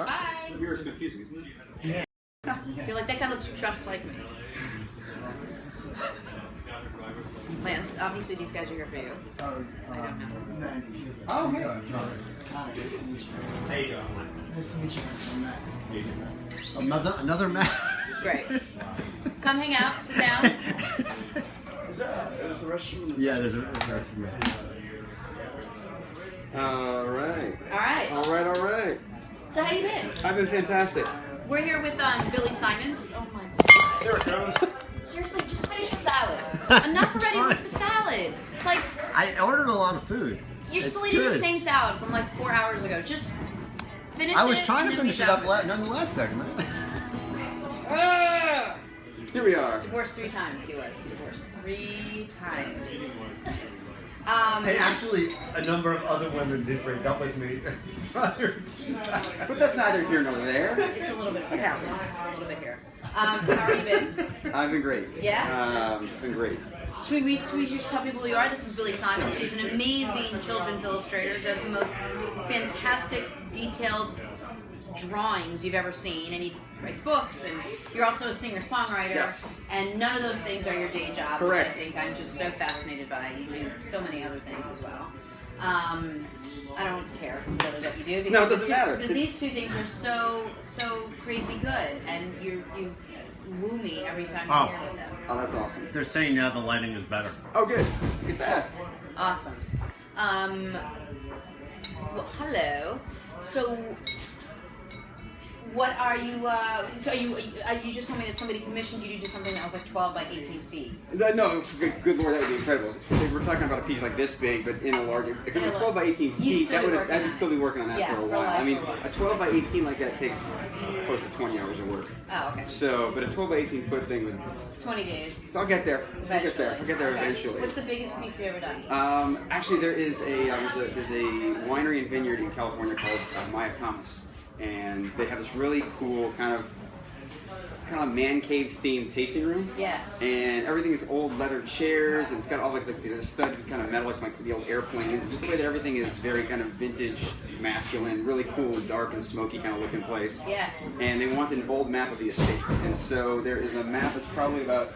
Bye. Here is confusing, isn't it? Yeah. You're like, that guy looks just like me. Lance, obviously these guys are here for you. I don't know. Oh, hey. Nice to meet you. There you go. Nice to meet you. I'm Matt. Another Matt. Great. Come hang out, sit down. Is the restroom? Yeah, there's a restroom. All right. All right. So how you been? I've been fantastic. We're here with Billy Simons. Oh my God. There it goes. Seriously, just finish the salad. Enough already with the salad. It's like I ordered a lot of food. you're It's still eating the good. same salad from like 4 hours ago. Just finish it. I was trying and to then be finish it done up with in the last segment. Here we are. Divorced 3 times, he was. Divorced 3 times. And actually, a number of other women did break up with me prior to that. But that's neither here nor there. It's a little bit here. happens. It's a little bit here. How are you been? I've been great. Yeah? Been great. Should we just tell people who you are? This is Billy Simons. He's an amazing children's illustrator. Does the most fantastic, detailed drawings you've ever seen, and he writes books, and you're also a singer-songwriter. Yes. And none of those things are your day job, Correct. which I think I'm just so fascinated by. You do so many other things as well. I don't care really what you do because No, it doesn't matter. Because these 2 things are so crazy good, and you woo me every time you're here with them. Oh, that's awesome. They're saying now the lighting is better. Oh, good. Look at that. Awesome. Well, hello. So, what are you? So you just told me that somebody commissioned you to do something that was like 12 by 18 feet. No, good lord, that would be incredible. If we're talking about a piece like this big, but in a larger. If it was 12 by 18 feet, I'd still be working on that for a while. I mean, a 12 by 18 like that takes close to 20 hours of work. Oh, okay. So, but a 12 by 18 foot thing would. 20 days. So I'll get there. I'll get there Okay. eventually. What's the biggest piece you've ever done? Actually, there's a winery and vineyard in California called Mayacamas, and they have this really cool kind of man cave themed tasting room. Yeah. And everything is old leather chairs, and it's got all like the studded kind of metal like the old airplanes. And just the way that everything is very kind of vintage, masculine, really cool, dark and smoky kind of looking place. Yeah. And they want an old map of the estate, and so there is a map that's probably about,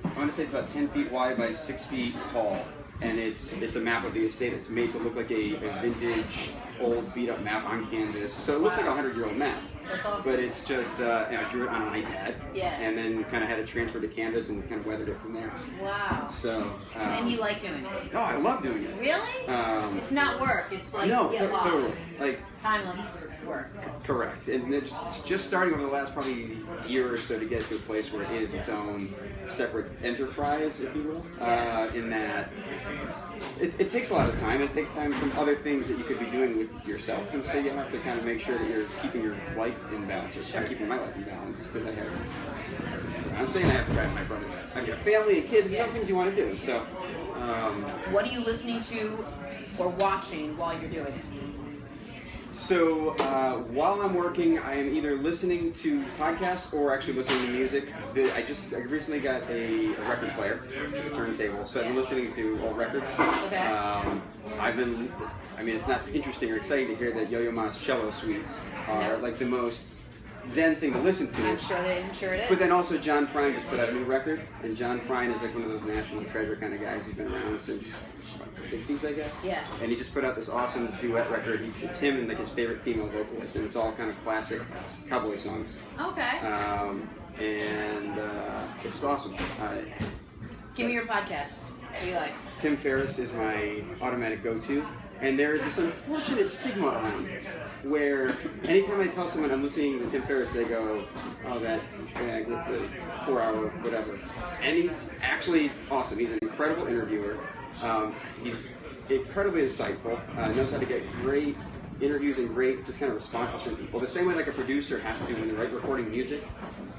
I want to say it's about 10 feet wide by 6 feet tall, and it's a map of the estate. It's made to look like a vintage, old, beat-up map on canvas. So it looks like a 100-year-old map. That's awesome. But it's just, I drew it on an iPad, Yeah. and then kind of had it transferred to canvas and kind of weathered it from there. Wow. So. And you like doing it? Oh, I love doing it. Really? It's not work. It's like No, get lost. totally. Like. Timeless work. Correct, and it's just starting over the last probably year or so to get to a place where it is its own separate enterprise, if you will. In that it takes a lot of time. It takes time from other things that you could be doing with yourself, and so you have to kind of make sure that you're keeping your life in balance, or I'm keeping my life in balance because I have. I'm saying I have my brothers. I have family and kids, and other things you want to do. So. What are you listening to or watching while you're doing it? So while I'm working, I am either listening to podcasts or actually listening to music. I recently got a record player, a turntable, so I've been listening to old records. Okay. It's not interesting or exciting to hear that Yo-Yo Ma's cello suites are like the most zen thing to listen to. I'm sure it is. But then also John Prine just put out a new record, and John Prine is like one of those national treasure kind of guys. He's been around since the 60s, I guess. Yeah. And he just put out this awesome duet record. It's him and like his favorite female vocalist, and it's all kind of classic cowboy songs. Okay. It's awesome. Give me your podcast. What do you like? Tim Ferriss is my automatic go-to. And there is this unfortunate stigma around it, where anytime I tell someone I'm listening to Tim Ferriss, they go, "Oh, that bag with the 4-hour whatever." And he's actually awesome. He's an incredible interviewer. He's incredibly insightful. Knows how to get great interviews and great just kind of responses from people. The same way like a producer has to when they're recording music.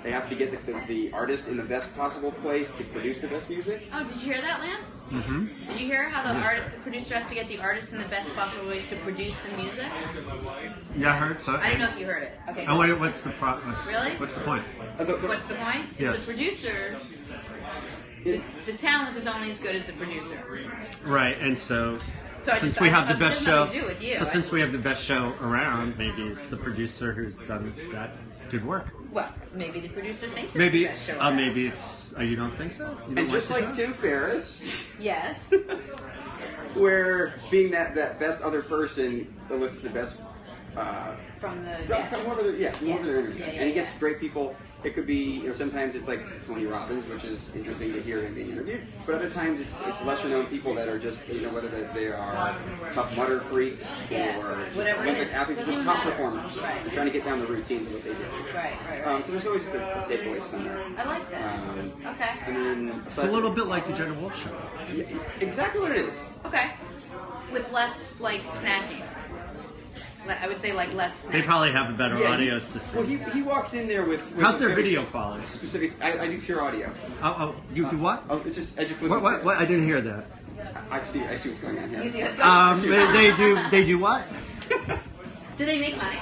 They have to get the artist in the best possible place to produce the best music. Oh, did you hear that, Lance? Mm-hmm. Did you hear how the producer has to get the artist in the best possible ways to produce the music? Yeah, I heard so. I don't know if you heard it. Okay. Oh, wait, what's the problem? Really? What's the point? What's the point? Is Yes. the producer, the talent is only as good as the producer. Right, and so So I since just, we I, have the it best has show, nothing to do with you. so since we have the best show around, maybe it's the producer who's done that good work. Well, maybe the producer thinks it's Maybe, the best show around. maybe it's. You don't think so? You don't And just the like show? Tim Ferriss, Yes. where being that best other person elicits the best From the from yes. whoever, whoever they're interviewing. Yeah, And he gets great people. It could be, sometimes it's like Tony Robbins, which is interesting to hear him being interviewed. But other times it's lesser known people that are just, whether they are tough mudder freaks Yeah, or just whatever it Olympic is. athletes, Doesn't just top matter. performers. Right. They're trying to get down the routines of what they do. Right. So there's always a takeaway somewhere. I like that. Okay. And then It's a little bit like the Jenna Wolf show. Yeah, exactly what it is. Okay. With less like snacking. I would say like less. They Snacking. probably have a better Yeah, audio system. Well, he walks in there with How's their very video quality? Specific. I do pure audio. You do what? Oh, it's just I just listen. What? I didn't hear that. I see what's going on here. You see what's going on? They do what? Do they make money?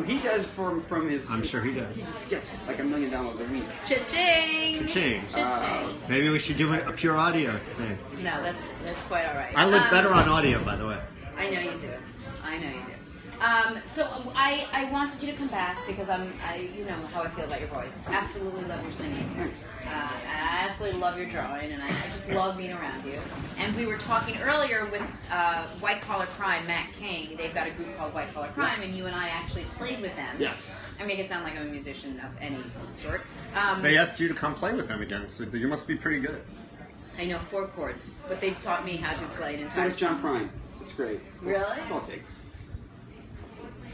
He does from his. I'm sure he does. Gets like $1 million a week. Cha-ching. Cha-ching. Cha-ching. Maybe we should do a pure audio thing. No, that's quite all right. I live better on audio, by the way. I know you do. So I wanted you to come back because you know how I feel about your voice. Absolutely love your singing. Thanks. And I absolutely love your drawing, and I just love being around you. And we were talking earlier with White Collar Crime, Matt King. They've got a group called White Collar Crime, and you and I actually played with them. Yes. I make it sound like I'm a musician of any sort. They asked you to come play with them again, so you must be pretty good. I know 4 chords, but they've taught me how to play it in So does John Prine. It's great. Really? That's all it takes.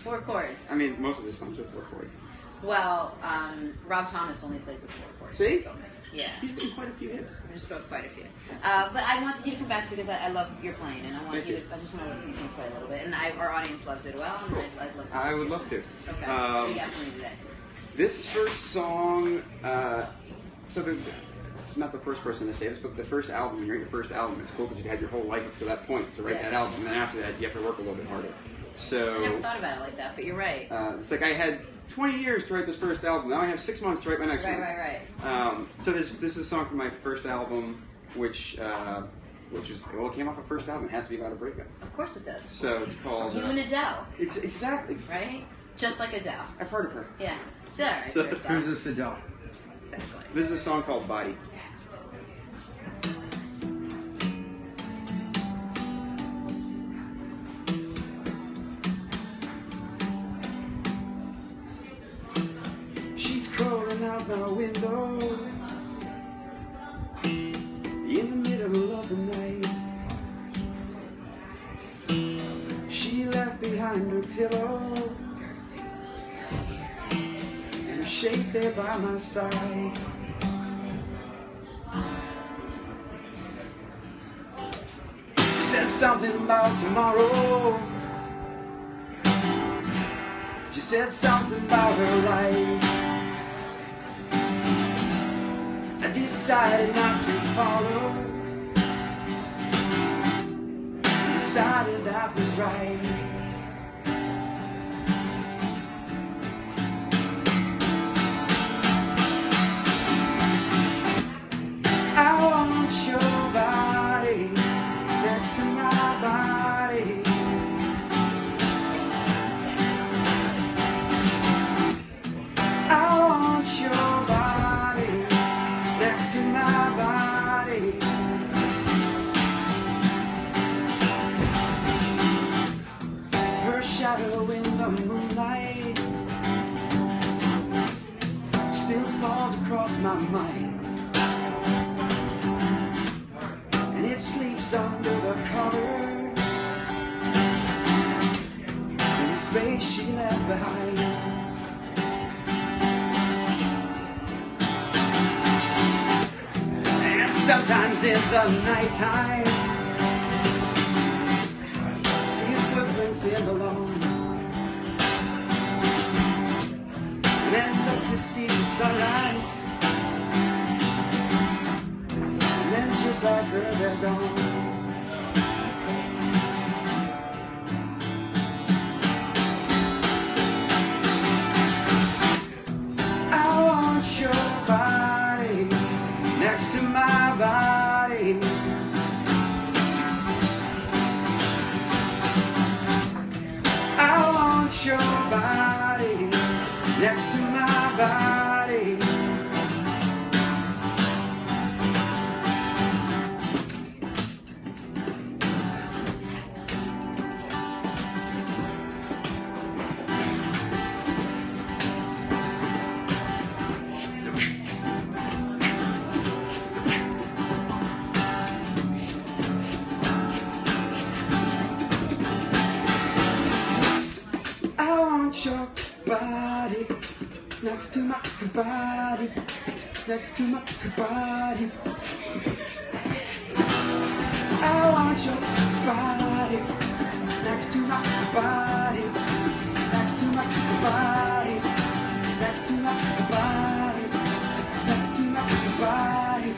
4 chords. I mean, most of his songs are 4 chords. Well, Rob Thomas only plays with 4 chords. See? Yeah. He's written quite a few hits. I just wrote quite a few. But I wanted you to come back because I love your playing, and I want Thank you you. to. I just want to listen to you play a little bit, and our audience loves it well. And Cool. I'd love to. I just would hear love some. to. Okay. What do you got for me today? This first song, not the first person to say this, but the first album, when you write your first album, it's cool because you had your whole life up to that point to write Yes. that album, and then after that, you have to work a little bit harder. So I never thought about it like that, but you're right. it's like I had 20 years to write this first album. Now I have 6 months to write my next one. Right. So this is a song from my first album, which it came off a first album. It has to be about a breakup. Of course it does. So it's called. You and Adele, Exactly. right? Just like Adele. I've heard of her. Yeah. Sure. So- Who's this Adele? Exactly. This is a song called Body. She's crawling out my window in the middle of the night. She left behind her pillow and her shape there by my side. She said something about tomorrow. She said something about her life. I decided not to follow. Decided that was right. I want your body next to my body. I want your body next to my body. Her shadow in the moonlight still falls across my mind, and it sleeps under the covers in the space she left behind. And sometimes in the nighttime, I see footprints in the lawn, and then look to see the sunlight, and then just like her, they're gone. I want your body next to my body. want your body next to my body. I want your body next to my body, next to my body. I want your body next to my body, next to my body, next to my body, next to my body,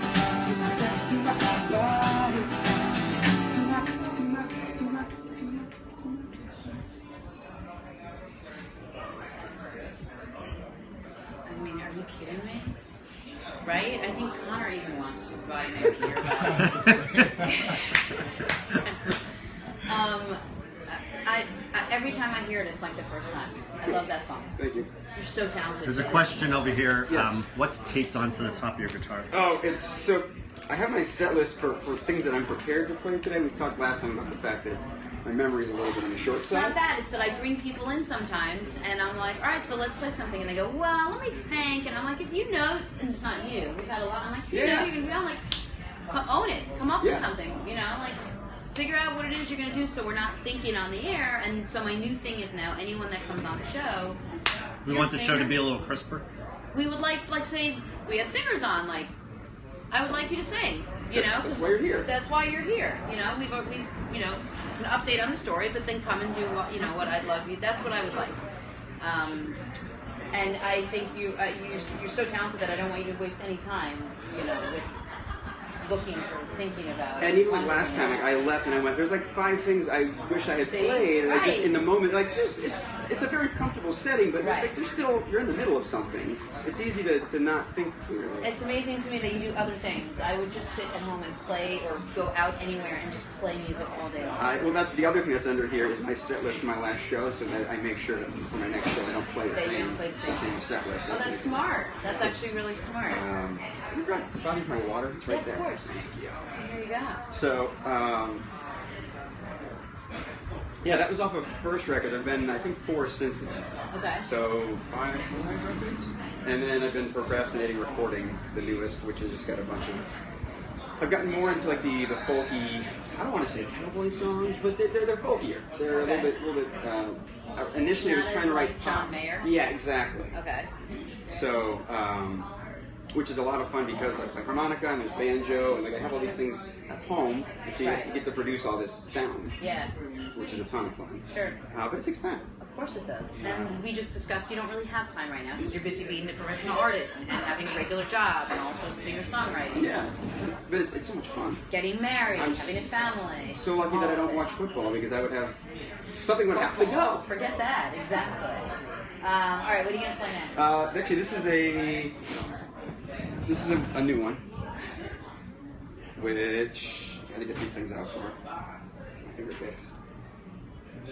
next to my body, next to my, next to my, next to my, next to my, next to my. I mean, are you kidding me? Right? I think Connor even wants his body next to your body. Every time I hear it, it's like the first time. I love that song. Thank you. You're so talented. There's a question over here. Yes. What's taped onto the top of your guitar? Oh, it's so. I have my set list for things that I'm prepared to play today. We talked last time about the fact that my memory is a little bit on the short It's not side. that. It's that I bring people in sometimes, and I'm like, all right, so let's play something. And they go, well, let me think. And I'm like, if you know, and it's not you. We've had a lot. I'm like, you know, you're going to be on, like, own it. Come up with something, you know, like, figure out what it is you're going to do so we're not thinking on the air. And so my new thing is now anyone that comes on the show, We you're want a the show to singer. be a little crisper. We would like say we had singers on, like, I would like you to sing, you know. That's why you're here. That's why you're here. You know, we've you know, it's an update on the story, but then come and do what, you know, what I'd love you. That's what I would like. And I think you're so talented that I don't want you to waste any time, you know, with looking for, thinking about. And even like last time, like I left and I went, there's like 5 things I wish I had See? played, and I just Right. in the moment, like this, it's a very comfortable setting, but Right. like you're in the middle of something. It's easy to not think clearly. It's amazing to me that you do other things. I would just sit at home and play or go out anywhere and just play music all day long. Well, that's the other thing that's under here is my set list for my last show, so that I make sure that for my next show I don't play the That you same don't play the same. set list. Oh, that's smart. That's actually really smart. You got my water. It's right Yeah, of there. course. Thank you. Here you go. So, yeah, that was off of first record. There've been, I think, 4 since then. Okay. So 5 records, and then I've been procrastinating recording the newest, which has just got a bunch of. I've gotten more into like the folky. I don't want to say cowboy songs, but they're folkier. They're Okay. a little bit. Initially, I was Not trying as to write like John pop. Mayer? Yeah, exactly. Okay. So, which is a lot of fun because like harmonica and there's banjo and like I have all these things at home, and so you Right. get to produce all this sound, Yeah. which is a ton of fun. Sure. But it takes time. Of course it does. And we just discussed you don't really have time right now because you're busy being a professional artist and having a regular job and also singer-songwriting. Yeah, but it's so much fun. Getting married, I'm having a family. So lucky that I all don't of it. watch football because I would have something would have to Football. go. Forget that. Exactly. All right, what are you going to play next? Actually, this is a new one, which I had to get these things out for my favorite picks.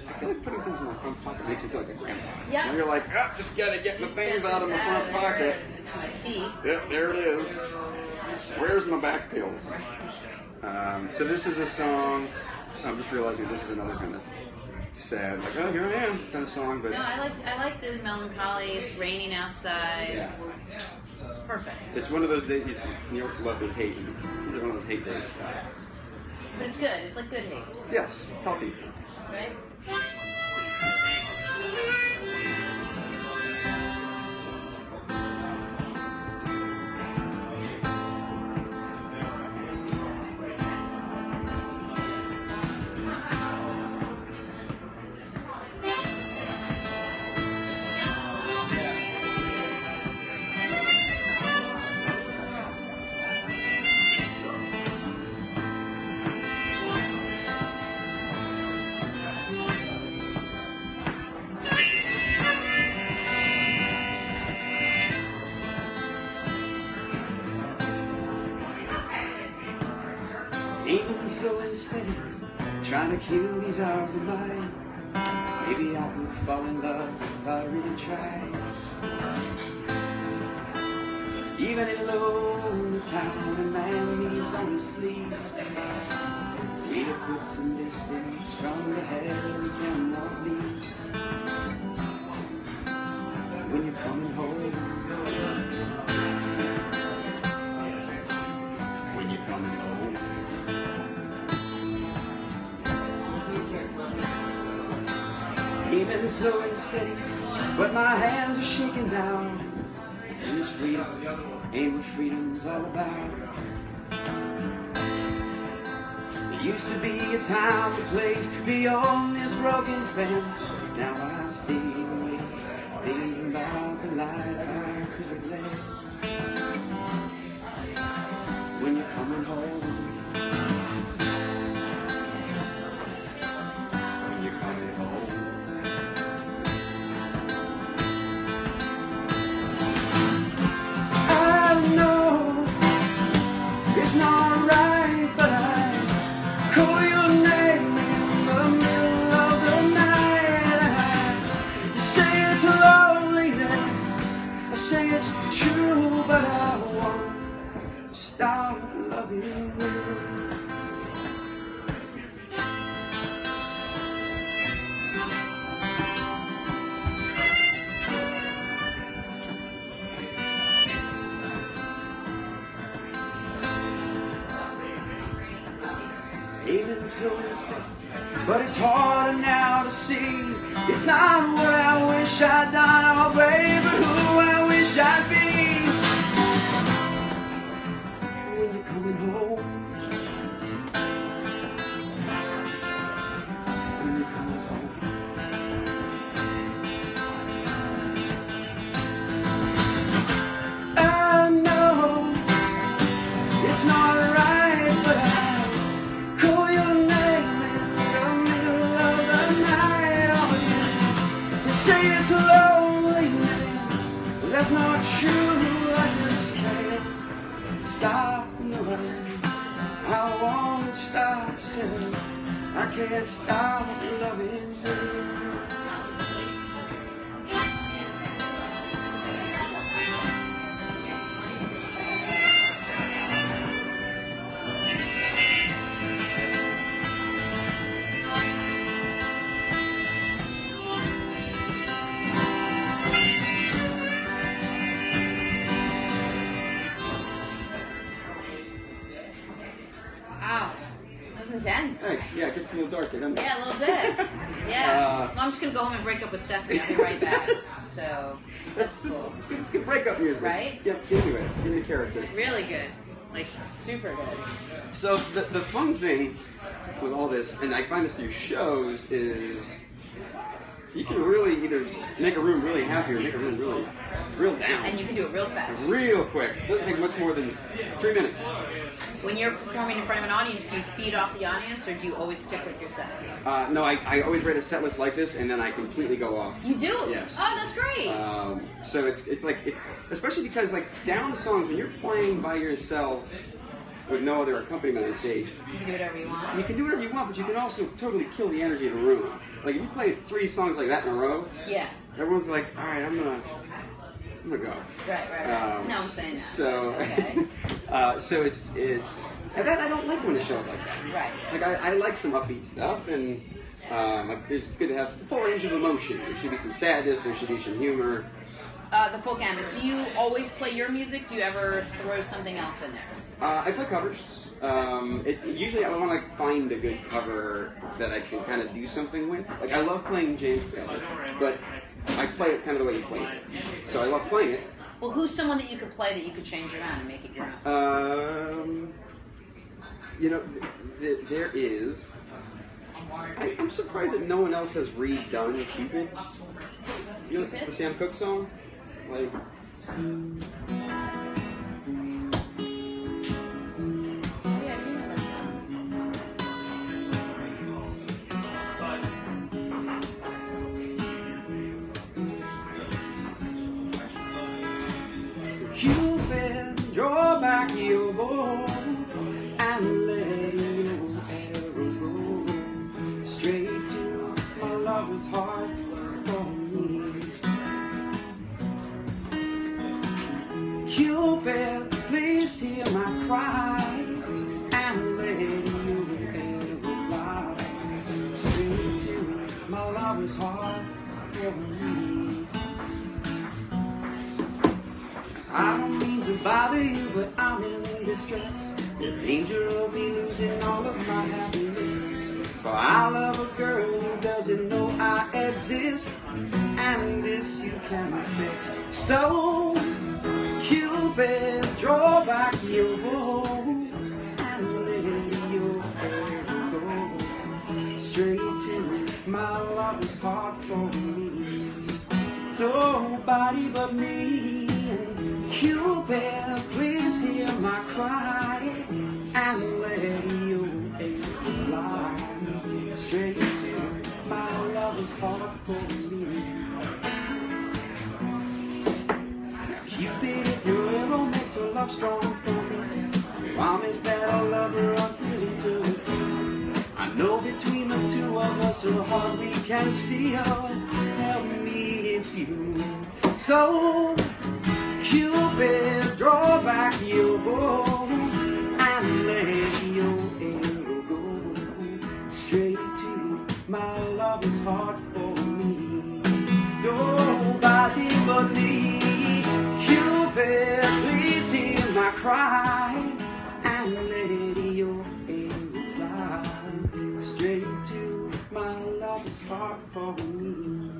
I feel like putting things in my front pocket makes me feel like a grandpa. Yeah. And you're like, just gotta get the Just things get out of this my front of pocket. there. It's my teeth. Yep, there it is. Where's my back pills? So this is a song. I'm just realizing this is another kind of sad, like, oh, here I am kind of song, but No, I like the melancholy. It's raining outside. Yeah. It's perfect. it's one of those days. New York's love and hate. These are one of those hate days. But it's good. It's like good hate, Yes, healthy. right? Aiming slow and steady, trying to kill these hours of mine. Maybe I could fall in love if I really tried. Even in lonely town, when a man needs only sleep, free to put some distance from the hell he cannot leave. When you're coming home, when you're coming home. Even slow and steady, but my hands are shaking now. And this freedom ain't what freedom's all about. There used to be a time, a place beyond this broken fence. Now I stay awake, thinking about the life I could have led. When you're coming home, when you're coming home. It's not right, but I call your name in the middle of the night. You say it's loneliness, I say it's true, but I won't stop loving you. Even slow and steady, but it's harder now to see. It's not what I wish I'd done, oh baby, but who I wish I'd be. When you're coming home, when you're coming home. I know it's not right, but I call your name in the middle of the night. Oh, you say it's loneliness, but that's not true. I just can't stop loving. I won't stop saying I can't stop loving you. Wow, that was intense. Thanks. Yeah, it gets a little dark, doesn't it? Yeah, a little bit. Yeah. Well, I'm just gonna go home and break up with Stephanie. I'll be right back. So that's cool. It's good breakup music. Right? Yep, give me it. Give me the character. Really good. Like super good. So the fun thing with all this, and I find this through shows, is you can really either make a room really happy or make a room really real down. And you can do it real fast. Real quick. Doesn't take much more than 3 minutes. When you're performing in front of an audience, do you feed off the audience or do you always stick with your set list? No, I always write a set list like this, and then I completely go off. You do? Yes. Oh, that's great. So it's like, especially because like down songs, when you're playing by yourself with no other accompaniment on stage, You can do whatever you want. you can do whatever you want, but you can also totally kill the energy of the room. Like if you play 3 songs like that in a row, Yeah. everyone's like, all right, I'm gonna go. Right. No, I'm saying that. So, Okay. so it's and then I don't like when it shows like that. Right. Like I like some upbeat stuff, and it's good to have the full range of emotion. There should be some sadness, there should be some humor. The full gamut. Do you always play your music? Do you ever throw something else in there? I play covers. Usually I want to like find a good cover that I can kind of do something with. Like I love playing James Taylor, but I play it kind of the way he plays it. So I love playing it. Well, who's someone that you could play that you could change around and make it your own? There is. I'm surprised that no one else has redone Cupid. You know the Sam Cooke song? Like. Yeah, I do know that song. Cupid, draw back your bow and let your arrow go straight to my lover's heart. cry and let you ever fly straight to my lover's heart for me. I don't mean to bother you, but I'm in distress. There's danger of me losing all of my happiness. For I love a girl who doesn't know I exist, and this you can fix. So, Cupid, draw back your bow and let your arrow go straight to my lover's heart for me. Nobody but me. Cupid, please hear my cry and let your arrow fly straight to my lover's heart for me. Cupid, if your arrow makes a love strong for me, promise that I'll love her until eternity. I know between the two of us a heart we can steal. Help me if you will. So, Cupid, draw back your bow and let your arrow go straight to my lover's heart for me. Nobody but me. Cupid, please hear my cry and let your arrow fly straight to my lover's heart for me.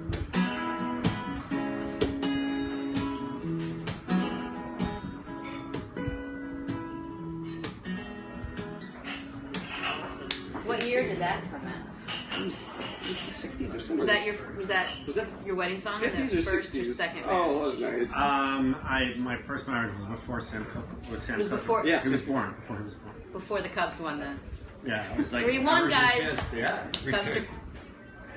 What year did that come out? It was the 60s or something. Was that your wedding song? 50s or or the first 60s? or second? Oh, that was nice. My first marriage was before Sam Cooke. It was before. Yeah. He was born before he was born. Before the Cubs won the. Yeah, it was like 3-1, guys. Yeah. Cubs are.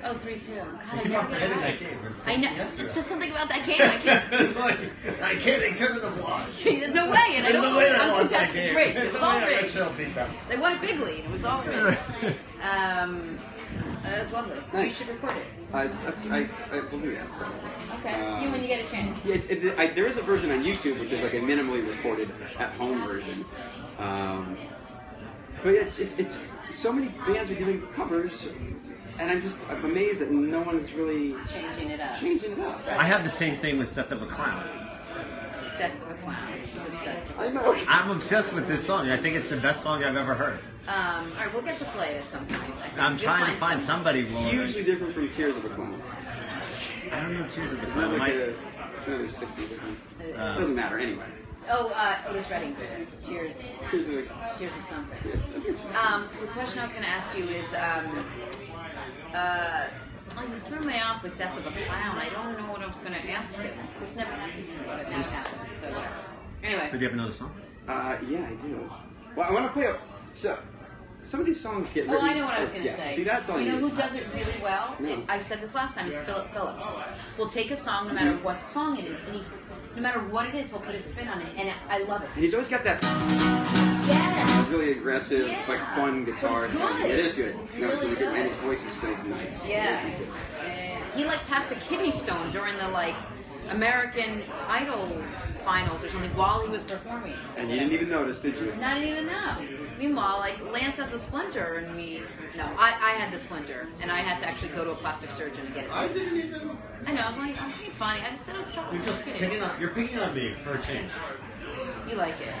Oh, 3-2. God, I Keep never on get it forgetting that right. game. I know. It says something about that game. I can't. They couldn't have lost. There's no way. And I There's don't no way they I'm lost that it's game. rigged. It was all Yeah, rigged. that show beat them. They won it big lead. It was all rigged. That was lovely. You Nice. should record it. I believe that. Okay. You when you get a chance. Yeah, there is a version on YouTube which is like a minimally recorded at-home version. But yeah, it's so many bands are doing covers, and I'm amazed that no one is really Changing it up. changing it up. I have the same thing with Death of a Clown. Except for Clown. She's obsessed with I this. know. I'm obsessed with this song. I think it's the best song I've ever heard. All right, we'll get to play it at some point. I think. I'm You'll trying to find someone. somebody will. Hugely different from Tears of a Clown. I don't know Tears of a It's Clown. not like Might- it's another 60 different. Uh, Doesn't matter anyway. Oh, Otis Redding. Tears. Tears of a Tears of something. it's The question I was going to ask you is, you threw me off with Death of a Clown. I don't know what I was going to ask you. This never happens to me, but now it happened. So whatever. Anyway. So do you have another song? yeah, I do. Well, I want to play a. So, some of these songs get written. Oh, I know what I was going to yeah, say. See, that's all you know you who does it really well? No. I said this last time. Is Philip Phillips. Will take a song, no matter what song it is, and no matter what it is, he'll put a spin on it, and I love it. And he's always got that Yes. really aggressive, Yeah. like fun guitar. It's good. It is good. It's No, really really good. And his voice is so nice. to Yeah. listen to. He passed a kidney stone during the American Idol finals or something while he was performing. And you didn't even notice, did you? Not even know. Meanwhile, Lance has a splinter, and I had the splinter, and I had to actually go to a plastic surgeon to get it. I didn't even. I know. I'm being funny. I said I was joking. You're just picking on. You're picking on me for a change. You like it.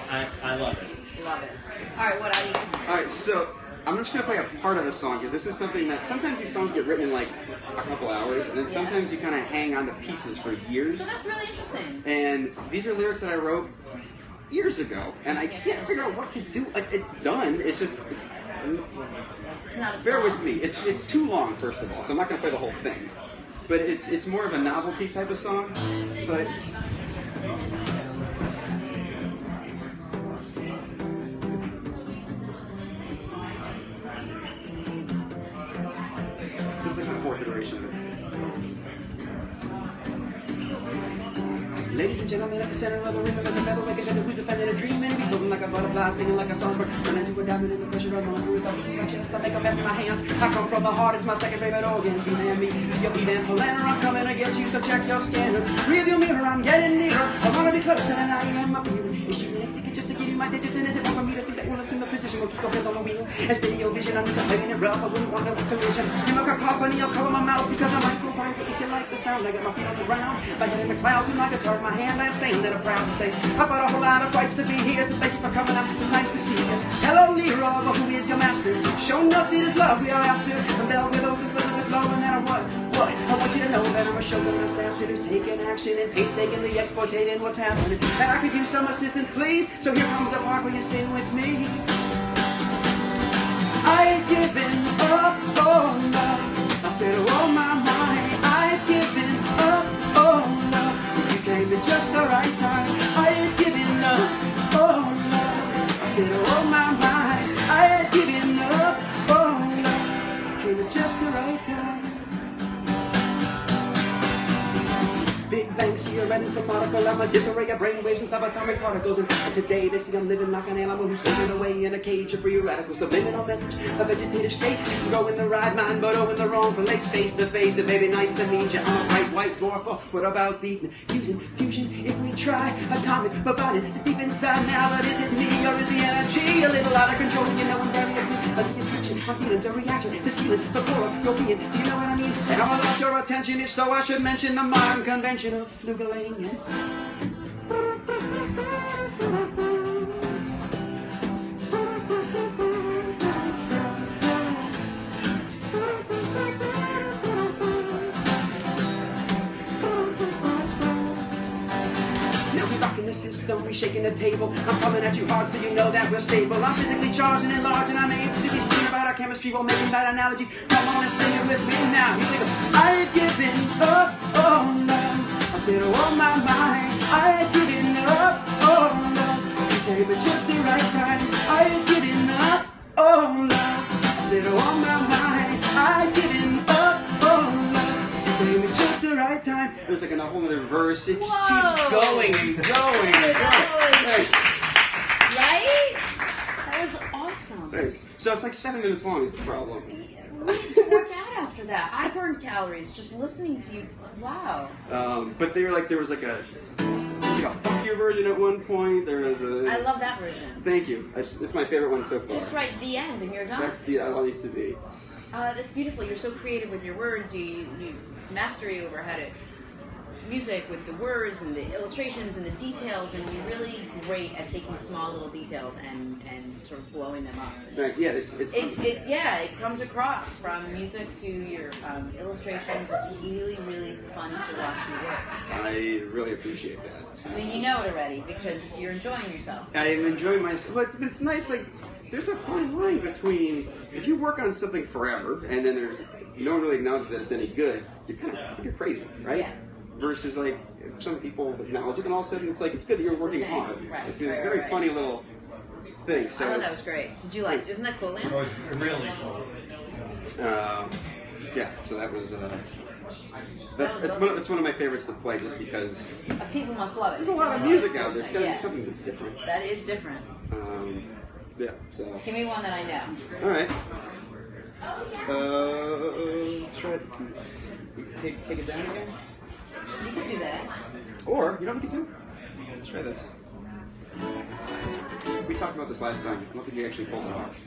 I love it. Love it. All right. What are you? All right, so I'm just gonna play a part of a song because this is something that sometimes these songs get written in like a couple hours, and then sometimes you kind of hang on to pieces for years. So that's really interesting. And these are lyrics that I wrote years ago, and I can't figure out what to do. It's done. It's It's not a song. bear with me. It's too long, first of all, so I'm not gonna play the whole thing. But it's more of a novelty type of song. So it's. This is like my fourth iteration of it. Ladies and gentlemen, at the center of the rhythm is a featherweight contender who's defending a dream, and we floating like a butterfly, stinging like a songbird, running to a diamond in the pressure of my through my chest. I make a mess of my hands. I come from the heart, it's my second favorite organ. Demand me to your beat and Polana, I'm coming to get you, so check your scanner. Rearview mirror, I'm getting nearer. I wanna be closer than I am up here. Is she gonna take it just to give you my digits, and is it wrong for me to think that we'll assume the position? We'll keep our hands on the wheel. As video vision, I need to play it rough. I wouldn't want no collision. You know, cacophony, I'll cover my mouth because I might go viral. If you like the sound, I got my feet on the ground. My head in the clouds, and my guitar in my hand, I'm standing and I'm proud to say I've got a whole lot of rights to be here, so thank you for coming out. It's nice to see you. Hello, Leroy, but who is your master? Show enough, it is love we are after. The bell with oath, the glow, and then I what? I want you to know that I'm a showman assassin who's taking action and painstakingly exploiting what's happening. And I could use some assistance, please. So here comes the part where you sing with me. I've given up, oh love. I said, oh my mind. I've given up, oh love. You came at just the right time. I've given up, oh love. I said, oh my mind. I've given up, oh love. You came at just the right time. Big bang, see a random particle. I'm a disarray of brainwaves and subatomic particles. And today they see I'm living like an animal who's living away in a cage of free radicals. The liminal message, a vegetative state. Go in the right mind, but oh in the wrong place. Face to face, it may be nice to meet you. I'm a bright white dwarf. Oh, what about beating? Fusing, fusion, if we try. Atomic, provided deep inside now. But is it me or is the energy a little out of control? You know I'm very agree. The attraction, my feeling, the reaction, this feeling, the core of your being. Do you know what I mean? And I lost your attention. If so, I should mention the modern convention of flugelane. The system, we shaking the table. I'm coming at you hard so you know that we're stable. I'm physically charged and enlarged, and I'm able to be seen about our chemistry while making bad analogies. Come on and sing it with me now. Here we go. I've given up, oh love. I said, oh my mind. I've given up, oh love. You came at just the right time. I've given up, oh love. I said, oh my mind. I've given up, oh love. You came at just the right time. There's like a whole other verse. It just Whoa. keeps going and going and going. Thanks. Right? That was awesome. Thanks. So it's like 7 minutes long is the problem. We need to work out after that. I burned calories just listening to you. Wow. But there was like a funkier version at one point. There was a. I love that version. Thank you. It's my favorite one so far. Just write the end and you're done. That's all it needs to be. That's beautiful. You're so creative with your words. You mastery over how to music with the words and the illustrations and the details, and you're really great at taking small little details and sort of blowing them up. Right. Yeah. It's it comes across from music to your illustrations. It's really, really fun to watch your work. I really appreciate that. I mean, you know it already because you're enjoying yourself. I am enjoying myself. Well, it's nice. Like, there's a fine line between if you work on something forever and then no one really acknowledges that it's any good, you're crazy, right? Yeah. Versus like some people acknowledge it, and all of a sudden it's like it's good that you're working hard. Right, It's a very funny little thing. So I thought that was great. Did you like? Isn't that cool, Lance? Oh, it's really cool. yeah. So that was. It's one of my favorites to play, just because People must love it. there's a lot of music out there. It's got to be something that's different. That is different. Yeah. So. Give me one that I know. All right. Let's try it. Take it down again. You can do that. Or, you know what we can do? Let's try this. We talked about this last time. I don't think we actually pulled it off.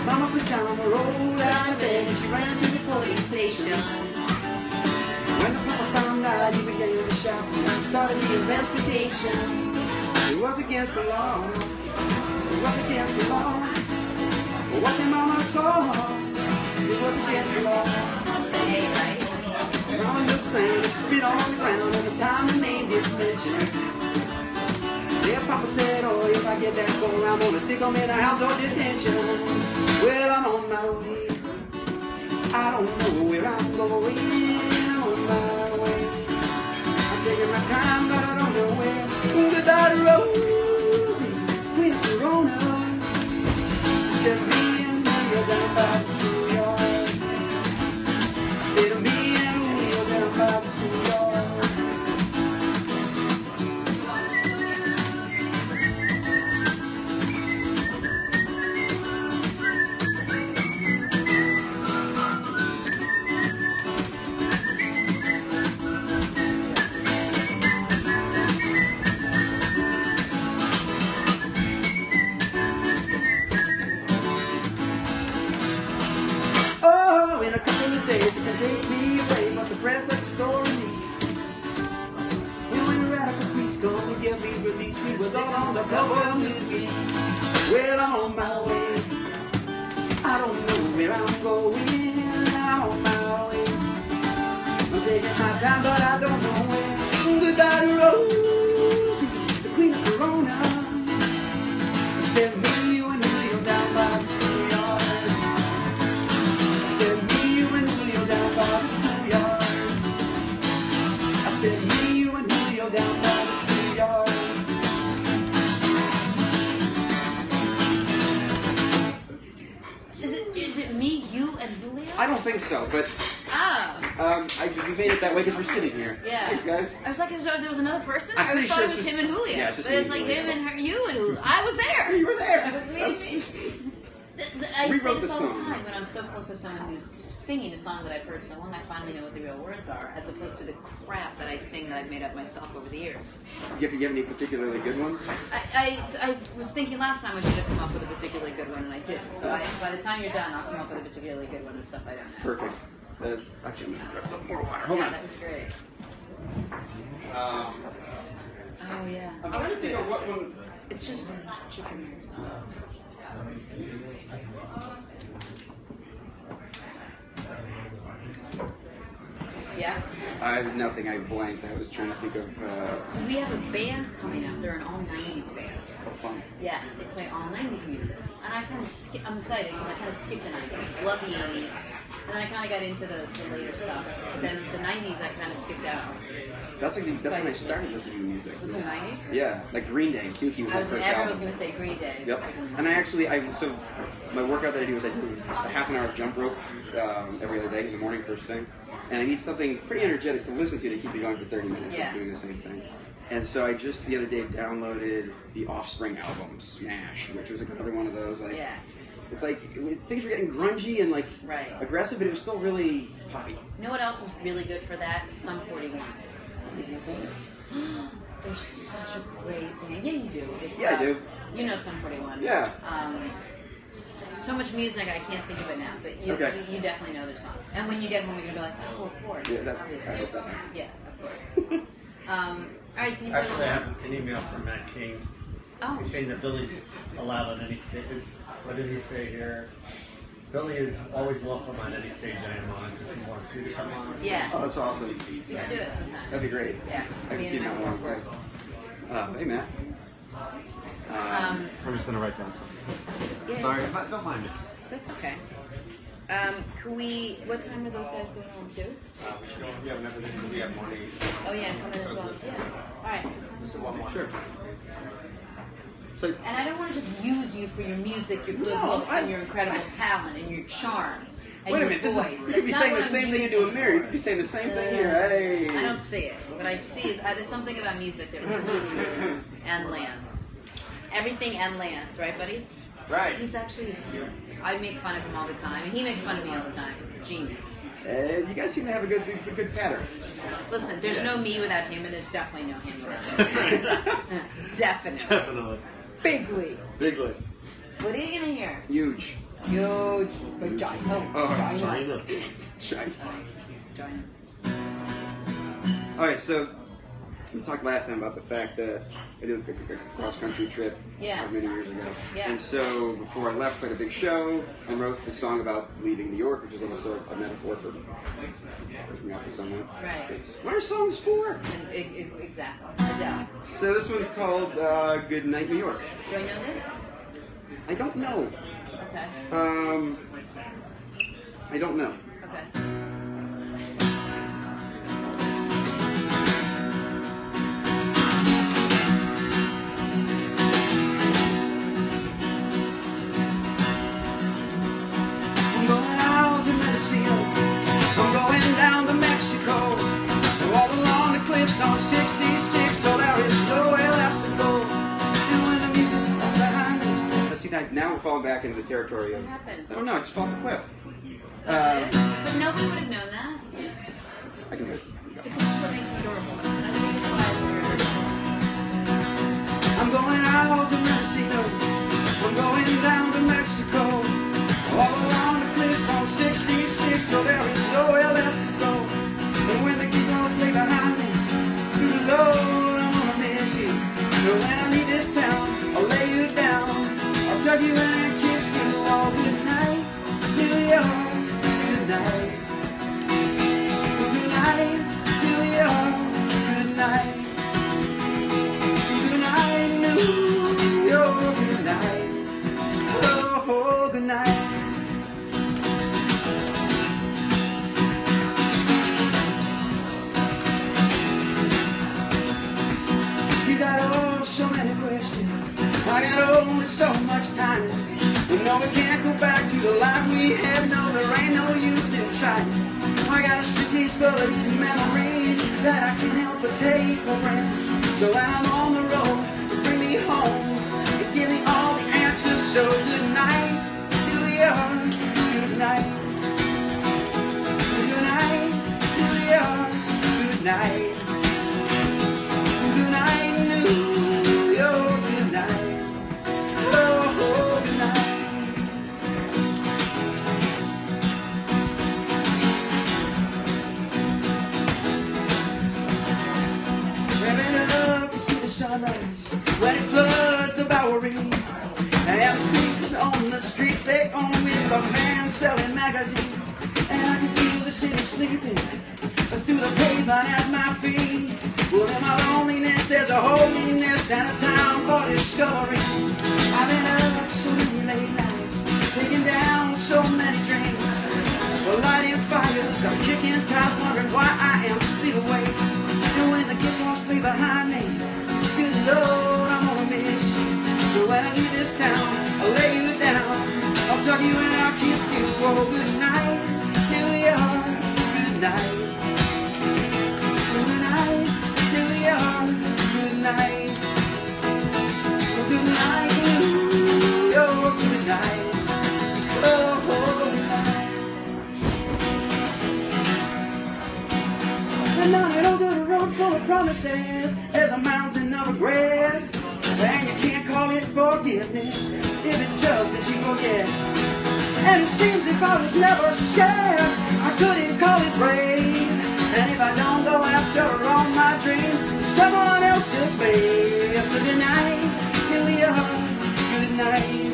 Mama put down the road Out of bed and she ran to the police station. When the papa found out, he began to shout. Started the Investigation. It was against the law. It was against the law. What the mama saw, it was against the law. Hey, right? Mama looked around, she spit on the ground, and the time the name gets mentioned. Yeah, Papa said, oh, if I get that boy, I'm gonna stick him in a house of detention. Well, I'm on my way. I don't know where I'm going. I'm on my way. I'm taking my time, but I don't know where. Goodbye to Rosie, with Corona. Said me and Julio down by the schoolyard. Said me and Julio down by the schoolyard. take me away, but the press left the story. And when the radical priest come and get me released, we was all on the cover of Newsweek. Well, I'm on my way. I don't know where I'm going. I'm on my way. I'm taking my time, but I don't know where. Goodbye to Rosie, the queen of Corona. I said, me, you, and Julio down by the schoolyard. I said, me, you, and Julio down by the schoolyard. I said, me, you, and Julio down by the schoolyard. Is it me, you, and Julio? I don't think so, but Oh. we made it that way because we're sitting here. Yeah. Thanks, guys. I was like, there was another person? I'm I always pretty thought sure it was it's him just- and Julio. yeah, it's just but me it's and like Julio. him and her, you and Julio. I was there. You were there. It was me. That's- I say Rewrote this the all the song. time when I'm so close to someone who's singing a song that I've heard so long, I finally know what the real words are, as opposed to the crap that I sing that I've made up myself over the years. Do you have any particularly good ones? I was thinking last time I should have come up with a particularly good one, and I didn't. So by the time you're done, I'll come up with a particularly good one of stuff I don't know. Perfect. That's actually, I'm gonna grab a little more water. Hold Yeah, on. that was great. Um, Oh yeah. I'm trying to think of what one. It's just chicken. Yeah. I have nothing. I blanked. I was trying to think of. So we have a band coming up. They're an all 90s band. Fun. Yeah, they play all 90s music. And I kind of I'm excited because I kind of skipped the 90s. I love the 80s. And then I kind of got into the later stuff. But then the 90s I kind of skipped out. That's when I started listening to music. Was it the 90s? Yeah, like Green Day. Dookie was I my was first everyone album. was going to say Green Day. Yep. And so my workout that I do is I do a half an hour of jump rope every other day in the morning first thing. And I need something pretty energetic to listen to keep me going for 30 minutes Yeah. of doing the same thing. And so I just the other day downloaded the Offspring album, Smash, which was like another one of those. Like, Yeah. It's like things were getting grungy and like Right. aggressive, but it was still really poppy. You know what else is really good for that? Sum 41. They're such a great band. Yeah, you do. It's, Yeah, I do. You know Sum 41. Yeah. So much music, I can't think of it now, but you definitely know their songs. And when you get home, you're going to be like, oh, of course. Yeah, obviously. I hope that. Yeah, of course. All right, can you Actually, I put it have on? an email from Matt King. Oh, He's saying that Billy's allowed on any stage. What did he say here? Billy is always welcome on any stage I am on. If he wants you to come on. yeah. Oh, that's awesome. You should do it sometime. That'd be great. Yeah. I Me can see and that my one. work. Hey, Matt. I'm just gonna write down something. Yeah, Sorry, but don't mind me. That's okay. What time are those guys going on too? We should go. Yeah, whenever we have more days. Oh yeah, coming as well. Yeah. All right. So One more. Sure. So, and I don't want to just use you for your music, your good No, looks, and your incredible talent, and your charms, and wait a your minute. voice. You could That's be not saying what the I'm same thing you using do with Mary. You for. could be saying the same thing here. Hey. I don't see it. What I see is there's something about music that reminds me of you and Lance. Everything and Lance, right, buddy? Right. He's actually. I make fun of him all the time, and he makes fun of me all the time. Genius. You guys seem to have a good pattern. Listen, there's no me without him, and there's definitely no him without me. Definitely. Definitely. Bigly. Bigly. What are you gonna hear? Huge. Huge. Vagina. Oh, China. Shite. Vagina. All right, so we talked last time about the fact that I did a cross-country trip many years ago. Yeah. And so before I left, I had a big show and wrote the song about leaving New York, which is also a metaphor for breaking up with someone. Right. It's what are songs for? Exactly. Adele. So this one's called Good Night, New York. Do I know this? I don't know. Okay. I don't know. Okay. I'm going out to Mendocino. I'm going down to Mexico. All along the cliffs on 66, so there is nowhere left to go. And when the music comes behind me, See, now we're falling back into the territory of. What happened? I don't know. I just fell off the cliff. That's it? But nobody would have known that. I can do it. But this is what makes it adorable. And I think it's why we're. I'm going out to Mendocino. I'm going down to Mexico. All along the cliffs on 66, so there is nowhere left so much time. No, we can't go back to the life we had. No, there ain't no use in trying. I got a suitcase full of these memories that I can't help but take for granted. So when I'm on the road, bring me home and give me all the answers. So good night, New York, good night. Good night, New York, good night. Good night, New York, good night. Oh, good night. Revving up to see the sunrise when it floods the Bowery. And the sleepers on the streets, they own with a man selling magazines. And I can feel the city sleeping through the pavement at my feet. Well, in my loneliness, there's a holiness and a town for discovery. I've been up so many late nights, taking down so many drinks. Well, lighting fires, I'm kicking tires, wondering why I am still awake. And when the guitars play behind me, good Lord, I'm gonna miss you. So when I leave this town, I'll lay you down, I'll tuck you and I'll kiss you. Oh, good night, here we are, good night. Good night, here we are, good night. Good night, New York, good night. Oh, good night. And now I don't go the road full of promises. There's a mountain of regret. And you can't call it forgiveness if it's justice you forget. And it seems if I was never scared, I couldn't call it brave. And if I don't go after all my dreams, someone else just may. So good night, here we are, good night.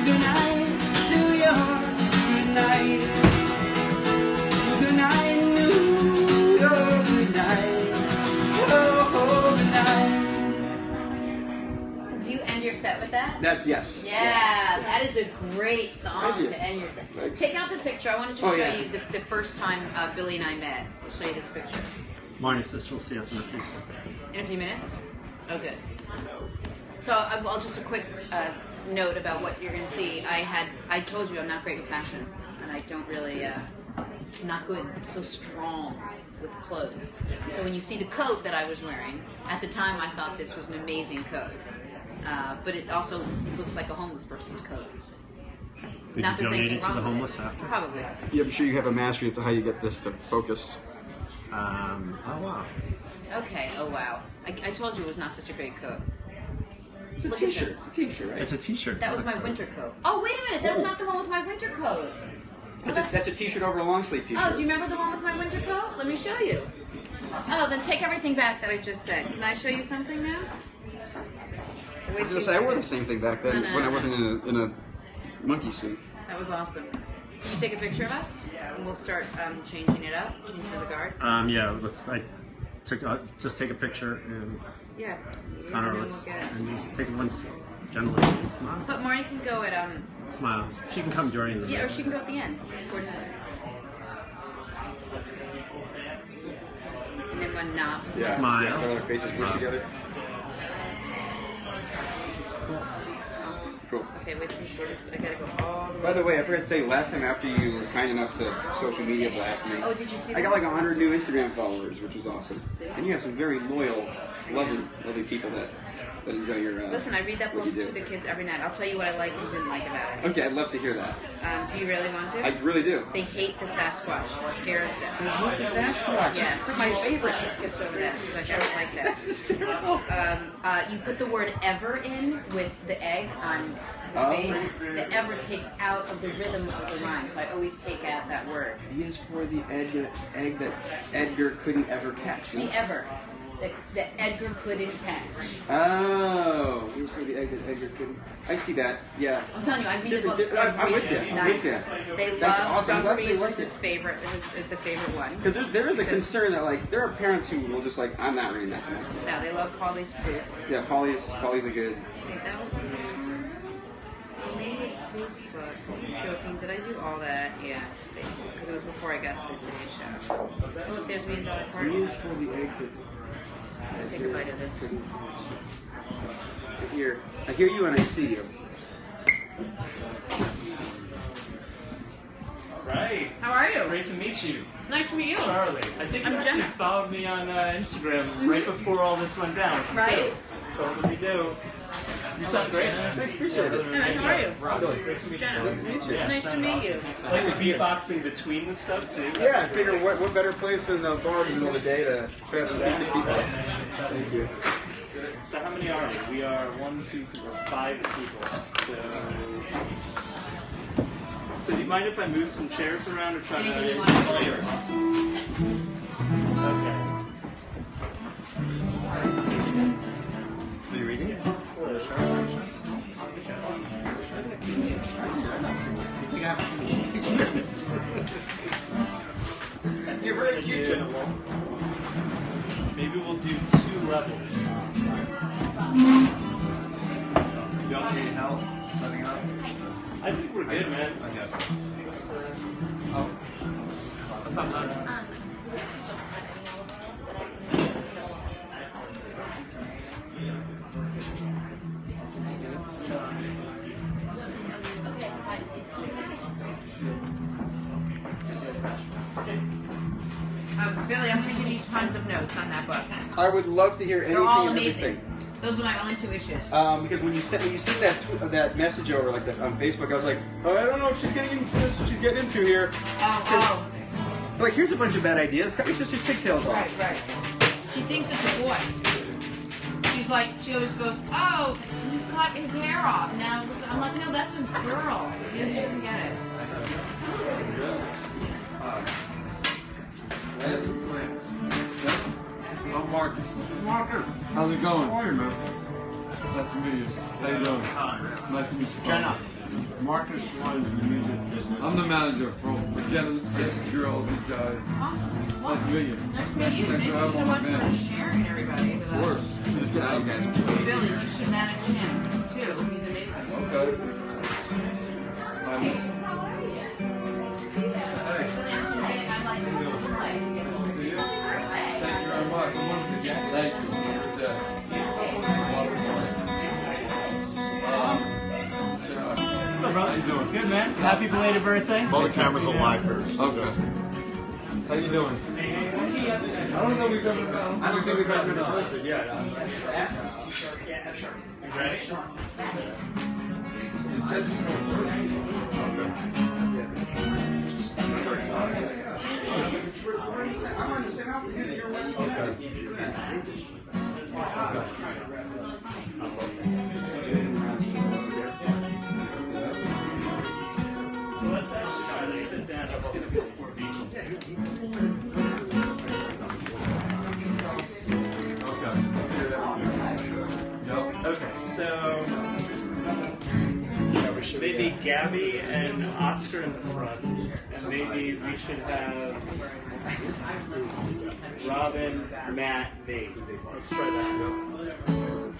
Good night, New York, good night. Good night, New York, good night. Oh, good night. Do you end your set with that? That's yes. Yeah, that is a great song Thank you. to end your set. Thanks. Take out the picture. I want to just Oh, show yeah. you the first time Billy and I met. I'll show you this picture. Marnie's sister will see us in a few. In a few minutes? Oh, good. So, well, just a quick note about what you're going to see. I told you I'm not great with fashion, and I don't really, not good, so strong with clothes. So when you see the coat that I was wearing, at the time I thought this was an amazing coat. But it also looks like a homeless person's coat. Did Not you that there's donate anything it to wrong the with homeless it. after? Probably. Yeah, I'm sure you have a mastery of how you get this to focus. Oh wow. Okay, oh wow. I told you it was not such a great coat. It's a Look at t-shirt. It's a t-shirt, right? It's a T-shirt. That was my winter coat. Oh, wait a minute, that's not the one with my winter coat. That's a t-shirt over a long sleeve t-shirt. Oh, do you remember the one with my winter coat? Let me show you. Oh, then take everything back that I just said. Can I show you something now? I was gonna say I wore the same thing back then No. when I wasn't in a monkey suit. That was awesome. Can you take a picture of us? And we'll start changing it up, change for the guard. Yeah. Just take a picture and Yeah. kind And of then we'll get... and just take it once gently and smile. But Marnie can go at Smile. She can come during the. yeah, or she can go at the end. And then one knob. Yeah. Smile. Yeah, their faces pushed together. Awesome. Cool. Okay, wait till you sort this. I gotta go all the way. By the way, I forgot to tell you, last time after you were kind enough to social media blast me, Oh, did you see that? I got like 100 new Instagram followers, which was awesome. See? And you have some very loyal, lovely people that enjoy your. Listen, I read that what book you do. to the kids every night. I'll tell you what I like and didn't like about it. Okay, I'd love to hear that. Do you really want to? I really do. They hate the Sasquatch. It scares them. I love the Sasquatch. Yes. It's my favorite. She skips over that. She's like, I don't like that. That's hysterical. You put the word ever in with the egg on the Oh. face. The ever takes out of the rhythm of the rhyme, so I always take out that word. He is for the egg that Edgar couldn't ever catch. See, ever. That Edgar couldn't catch. Oh, he was for the egg that Edgar couldn't. I see that. Yeah. I'm telling you, I read the book I'm every with you. I'm night. with you. They That's love awesome. I'm glad they Dungarees like is his it. favorite. Is the favorite one. Because there is a concern that like there are parents who will just like I'm not reading that to my kid. No, they love Polly's Spoof. Yeah, Polly's a good. I think that was the first one. Oh, maybe it's Facebook. I'm joking. Did I do all that? Yeah, it's Facebook. Because it was before I got to the Today Show. Oh, look, there's me and Dolly He Parton. is for the egg that. I'll take a bite of this. I hear you and I see you. Right. How are you? Great to meet you. Nice to meet you. Charlie. I think you I'm actually Jenna. followed me on Instagram right before all this went down. which is Right. dope. Totally dope. You sound great. Thanks, appreciate it. Hey, how are you? Great to meet Jenna. you. Nice to meet you. Yeah, Nice to meet you. I like the beatboxing between the stuff too. Yeah, I figure what better place than the bar in the middle of the day to try to people. Thank you. So how many are we? We are 1, 2, 3, 5 people. So do you mind if I move some chairs around or try Anything to? you want to pull? Okay. Are you reading? You think I haven't seen the experience? You're very cute, Jenna. Maybe we'll do 2 levels. You don't need help setting up? I think we're good, man. Okay. What's up, man? Billy, I'm going to give you tons of notes on that book. I would love to hear They're anything all and amazing. everything. Those are my only 2 issues. Because when you sent that message over like that on Facebook, I was like, oh, I don't know if she's getting into here. Oh. Like, here's a bunch of bad ideas. Cut your sister's pigtails off. Right. She thinks it's a boy. She's like, she always goes, oh, he cut his hair off. Now, I'm like, no, that's a girl. She doesn't even get it. I'm Marcus. Walker, How's it going? how are you, man? Nice to meet you. How you doing? Nice to meet you. Jenna, Marcus runs the music business. I'm the manager for Jenna, Jessica, all these guys. Awesome. Nice to meet you. Nice to meet you. Thanks Thank for you having so me, much man. for sharing everybody with Of us. course. Just get out, you guys. Billy, you should manage him, too. He's amazing. Okay. Billy, I'm gonna say I like to See you. Thank you very much. Thank you. Good What's up, brother? How you doing? Good, man. Happy belated birthday. Well, the camera's alive first. Okay. How you doing? I don't know we've ever met. I don't think we've ever been posted yet. I'm on the same outfit that you're wearing. So let's actually try to sit down. Let's see the 4 people. Okay, so maybe Gabby and Oscar in the front, and maybe we should have Robin, Matt, Nate. Let's try that.